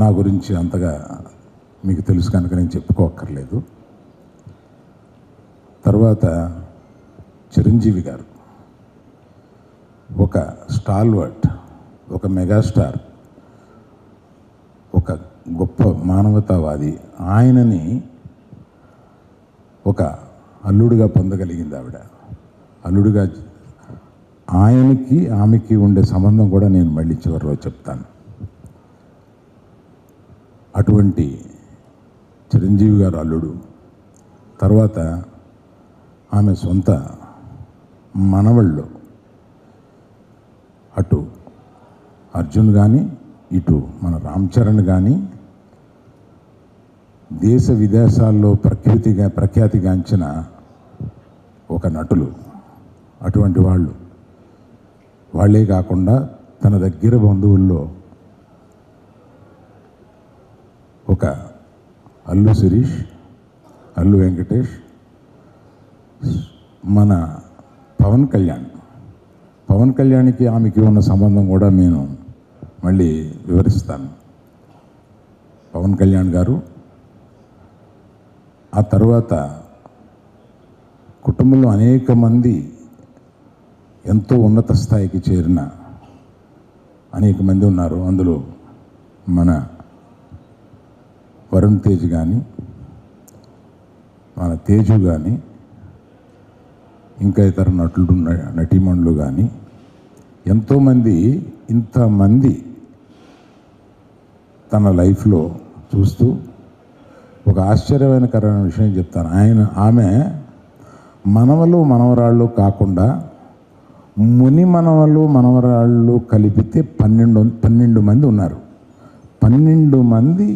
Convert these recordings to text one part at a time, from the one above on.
నా గురించి అంతగా మీకు తెలుసు కనుక నేను చెప్పుకోక్కర్లేదు. తర్వాత చిరంజీవి గారు ఒక స్టాల్వర్ట్, ఒక మెగాస్టార్, ఒక గొప్ప మానవతావాది. ఆయనని ఒక అల్లుడుగా పొందగలిగింది ఆవిడ. అల్లుడుగా ఆయనకి ఆమెకి ఉండే సంబంధం కూడా నేను మళ్ళీ చివరిలో చెప్తాను. అటువంటి చిరంజీవి గారు అల్లుడు. తర్వాత ఆమె సొంత మనవళ్ళు, అటు అర్జున్ కానీ ఇటు మన రామ్ చరణ్ కానీ దేశ విదేశాల్లో ప్రఖ్యాతిగాంచిన ఒక నటులు. అటువంటి వాళ్ళే కాకుండా తన దగ్గర బంధువుల్లో ఒక అల్లు శిరీష్, అల్లు వెంకటేష్, మన పవన్ కళ్యాణ్కి ఆమెకి ఉన్న సంబంధం కూడా నేను మళ్ళీ వివరిస్తాను. పవన్ కళ్యాణ్ గారు ఆ తర్వాత కుటుంబంలో అనేక మంది ఎంతో ఉన్నత స్థాయికి చేరిన అనేక మంది ఉన్నారు. అందులో మన వరుణ్ తేజ్ కానీ, మన తేజు కానీ, ఇంకా ఇతర నటులు నటీమణులు కానీ ఎంతోమంది, ఇంతమంది తన లైఫ్లో చూస్తూ ఒక ఆశ్చర్యకరమైన విషయం చెప్తాను. ఆమె మనవలు మనవరాళ్ళు కాకుండా ముని మనవలు మనవరాళ్ళు కలిపితే 12 మంది ఉన్నారు. 12 మంది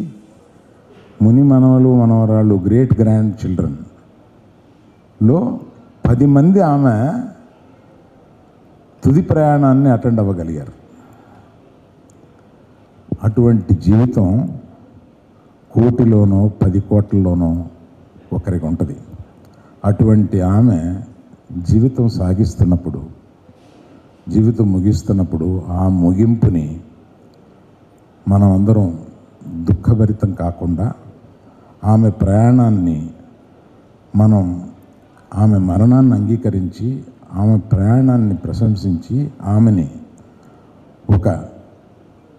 ముని మనవలు మనవరాళ్ళు, గ్రేట్ గ్రాండ్ చిల్డ్రన్లో 10 మంది ఆమె తుది ప్రయాణాన్ని అటెండ్ అవ్వగలిగారు. అటువంటి జీవితం కోటిలోనో 10 కోట్లలోనో ఒకరికి ఉంటుంది. అటువంటి ఆమె జీవితం సాగిస్తున్నప్పుడు, జీవితం ముగిస్తున్నప్పుడు ఆ ముగింపుని మనం అందరం దుఃఖభరితం కాకుండా ఆమె ప్రయాణాన్ని ఆమె మరణాన్ని అంగీకరించి, ఆమె ప్రయాణాన్ని ప్రశంసించి, ఆమెని ఒక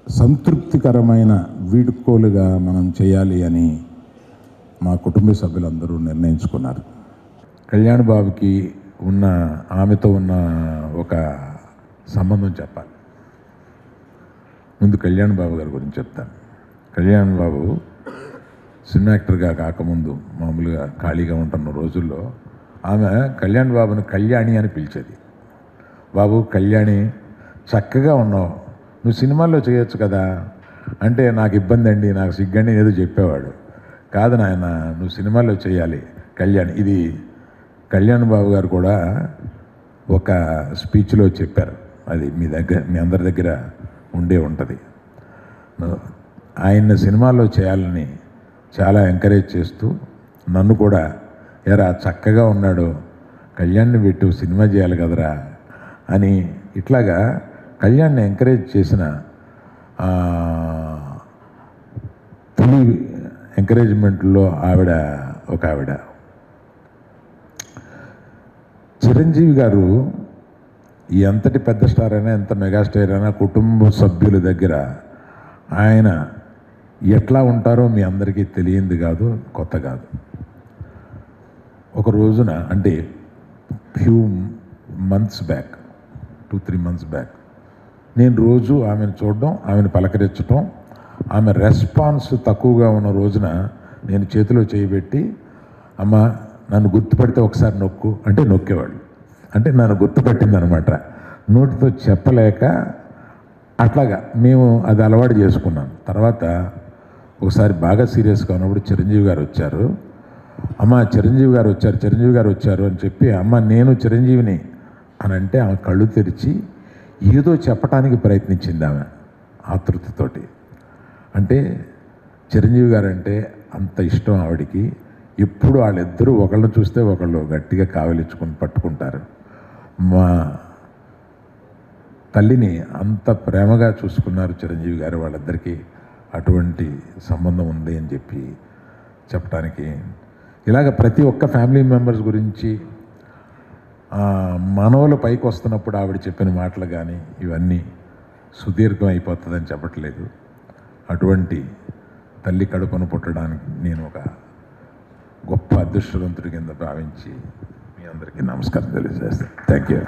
సంతృప్తికరమైన వీడ్కోలుగా మనం చేయాలి అని మా కుటుంబ సభ్యులందరూ నిర్ణయించుకున్నారు. కళ్యాణ్ బాబుకి ఆమెతో ఉన్న ఒక సంబంధం చెప్పాలి. ముందు కళ్యాణ్ బాబు గారి గురించి చెప్తాను. కళ్యాణ్ బాబు సినిమా యాక్టర్గా కాకముందు మామూలుగా ఖాళీగా ఉంటున్న రోజుల్లో ఆమె కళ్యాణ్ బాబుని కళ్యాణి అని పిలిచేది. బాబు కళ్యాణి, చక్కగా ఉన్నావు, నువ్వు సినిమాల్లో చేయొచ్చు కదా అంటే, నాకు ఇబ్బంది అండి, నాకు సిగ్గండి ఏదో చెప్పేవాడు. కాదు నాయన, నువ్వు సినిమాల్లో చేయాలి కళ్యాణ్. ఇది కళ్యాణ్ బాబు గారు కూడా ఒక స్పీచ్లో చెప్పారు. అది మీ అందరి దగ్గర ఉంటుంది. ఆయన్ని సినిమాల్లో చేయాలని చాలా ఎంకరేజ్ చేస్తూ నన్ను కూడా, ఎరా చక్కగా ఉన్నాడు, కళ్యాణ్ని పెట్టు, సినిమా చేయాలి కదరా అని ఇట్లాగా కళ్యాణ్ని ఎంకరేజ్ చేసిన తొలి ఎంకరేజ్మెంట్లో ఒక ఆవిడ. చిరంజీవి గారు ఎంతటి పెద్ద స్టార్ అయినా, ఎంత మెగాస్టార్ అయినా, కుటుంబ సభ్యుల దగ్గర ఆయన ఎట్లా ఉంటారో మీ అందరికీ తెలియంది కాదు, కొత్త కాదు. ఒక రోజున, అంటే few months back, 2-3 months back, నేను రోజు ఆమెను చూడడం, ఆమెను పలకరించడం, ఆమె రెస్పాన్స్ తక్కువగా ఉన్న రోజున నేను చేతిలో చేయబెట్టి, అమ్మ నన్ను గుర్తుపడితే ఒకసారి నొక్కు అంటే నొక్కేవాళ్ళు. అంటే నన్ను గుర్తుపట్టిందనమాట. నోటితో చెప్పలేక అట్లాగా మేము అది అలవాటు చేసుకున్నాం. తర్వాత ఒకసారి బాగా సీరియస్గా ఉన్నప్పుడు చిరంజీవి గారు వచ్చారు. అమ్మ చిరంజీవి గారు వచ్చారు అని చెప్పి, అమ్మ నేను చిరంజీవిని అని అంటే ఆమె కళ్ళు తెరిచి ఏదో చెప్పడానికి ప్రయత్నించింది ఆమె ఆతృతతోటి. అంటే చిరంజీవి గారు అంటే అంత ఇష్టం ఆవిడికి. ఎప్పుడు వాళ్ళిద్దరూ ఒకళ్ళని చూస్తే ఒకళ్ళు గట్టిగా కావలించుకొని పట్టుకుంటారు. మా తల్లిని అంత ప్రేమగా చూసుకున్నారు చిరంజీవి గారు. వాళ్ళిద్దరికీ అటువంటి సంబంధం ఉంది అని చెప్పి చెప్పడానికి, ఇలాగ ప్రతి ఒక్క ఫ్యామిలీ మెంబర్స్ గురించి మనవలు పైకి వస్తున్నప్పుడు ఆవిడ చెప్పిన మాటలు కానీ ఇవన్నీ సుదీర్ఘం అయిపోతుందని చెప్పట్లేదు. అటువంటి తల్లి కడుపును పుట్టడానికి నేను ఒక గొప్ప అదృష్టవంతుడి కింద భావించి మీ అందరికీ నమస్కారం తెలియజేస్తాను. Thank you.